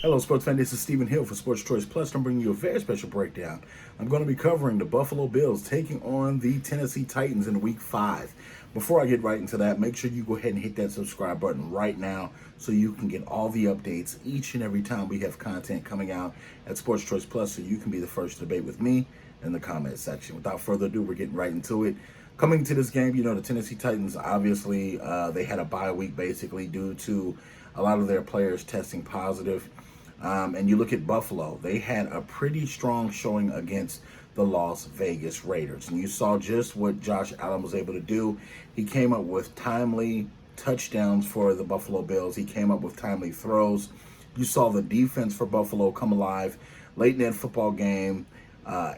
Hello, sports fan. This is Stephen Hill for Sports Choice Plus. I'm bringing you a very special breakdown. I'm going to be covering the Buffalo Bills taking on the Tennessee Titans in Week 5. Before I get right into that, make sure you go ahead and hit that subscribe button right now so you can get all the updates each and every time we have content coming out at Sports Choice Plus, so you can be the first to debate with me in the comment section. Without further ado, we're getting right into it. Coming to this game, the Tennessee Titans, obviously, they had a bye week basically due to a lot of their players testing positive. And you look at Buffalo, they had a pretty strong showing against the Las Vegas Raiders. And you saw just what Josh Allen was able to do. He came up with timely touchdowns for the Buffalo Bills. He came up with timely throws. You saw the defense for Buffalo come alive late in that football game.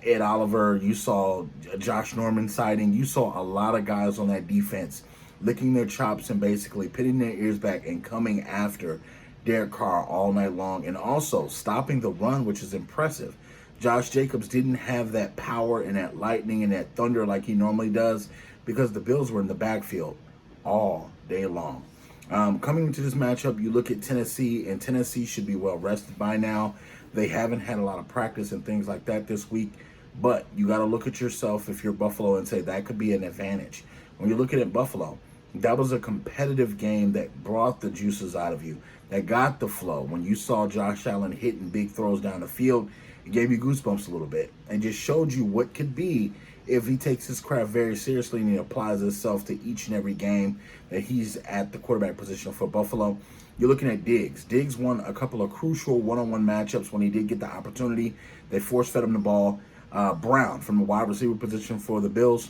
Ed Oliver, you saw Josh Norman sighting. You saw a lot of guys on that defense licking their chops and basically pitting their ears back and coming after Derek Carr all night long, and also stopping the run, which is impressive. Josh Jacobs didn't have that power and that lightning and that thunder like he normally does because the Bills were in the backfield all day long. Coming into this matchup, you look at Tennessee, and Tennessee should be well rested by now. They haven't had a lot of practice and things like that this week, but you got to look at yourself if you're Buffalo and say that could be an advantage. When you're looking at Buffalo, that was a competitive game that brought the juices out of you, that got the flow. When you saw Josh Allen hitting big throws down the field, it gave you goosebumps a little bit and just showed you what could be if he takes his craft very seriously and he applies himself to each and every game that he's at the quarterback position for Buffalo. You're looking at Diggs. Diggs won a couple of crucial one-on-one matchups when he did get the opportunity. They force-fed him the ball. Brown, from the wide receiver position for the Bills,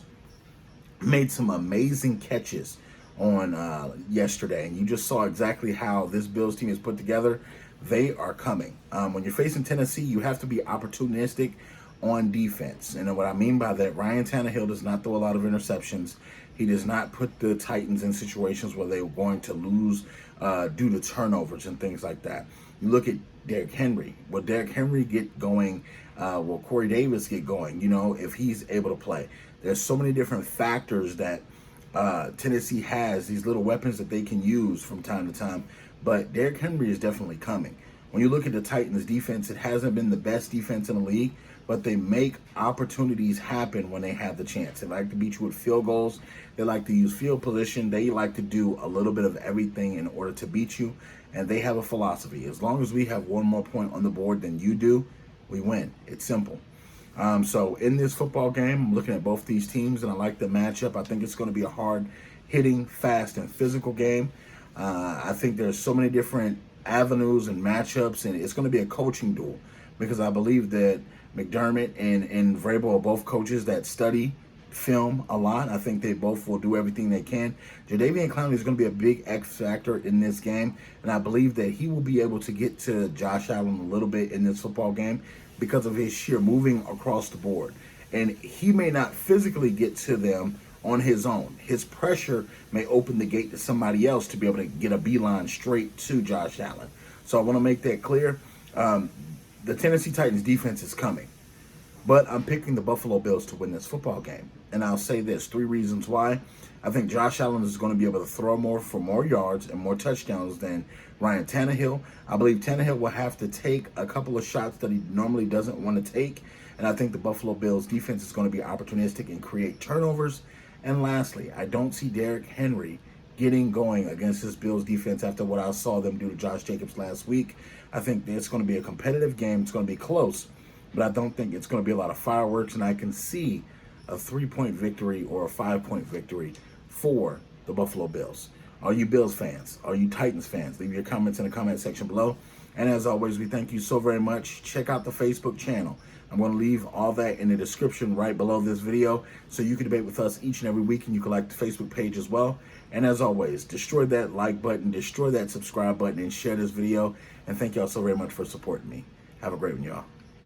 made some amazing catches on yesterday, and you just saw exactly how this Bills team is put together. They are coming. When you're facing Tennessee, you have to be opportunistic on defense. And what I mean by that, Ryan Tannehill does not throw a lot of interceptions. He does not put the Titans in situations where they're going to lose due to turnovers and things like that. You look at Derrick Henry. Will Derrick Henry get going? Will Corey Davis get going? If he's able to play. There's so many different factors that Tennessee has, these little weapons that they can use from time to time, but Derrick Henry is definitely coming. When you look at the Titans defense, it hasn't been the best defense in the league, but they make opportunities happen when they have the chance. They like to beat you with field goals. They like to use field position. They like to do a little bit of everything in order to beat you, and they have a philosophy. As long as we have one more point on the board than you do, we win. It's simple. So in this football game, I'm looking at both these teams, and I like the matchup. I think it's going to be a hard-hitting, fast, and physical game. I think there's so many different avenues and matchups, and it's going to be a coaching duel because I believe that McDermott and Vrabel are both coaches that study film a lot. I think they both will do everything they can. Jadeveon Clowney is going to be a big X factor in this game, and I believe that he will be able to get to Josh Allen a little bit in this football game because of his sheer moving across the board. And he may not physically get to them on his own. His pressure may open the gate to somebody else to be able to get a beeline straight to Josh Allen. So I want to make that clear. The Tennessee Titans defense is coming, but I'm picking the Buffalo Bills to win this football game. And I'll say this, 3 reasons why. I think Josh Allen is going to be able to throw more for more yards and more touchdowns than Ryan Tannehill. I believe Tannehill will have to take a couple of shots that he normally doesn't want to take. And I think the Buffalo Bills defense is going to be opportunistic and create turnovers. And lastly, I don't see Derrick Henry getting going against this Bills defense after what I saw them do to Josh Jacobs last week. I think it's going to be a competitive game. It's going to be close, but I don't think it's going to be a lot of fireworks. And I can see a 3-point victory or a 5-point victory for the Buffalo Bills. Are you Bills fans? Are you Titans fans? Leave your comments in the comment section below. And as always, we thank you so very much. Check out the Facebook channel. I'm going to leave all that in the description right below this video so you can debate with us each and every week, and you can like the Facebook page as well. And as always, destroy that like button, destroy that subscribe button, and share this video. And thank y'all so very much for supporting me. Have a great one, y'all.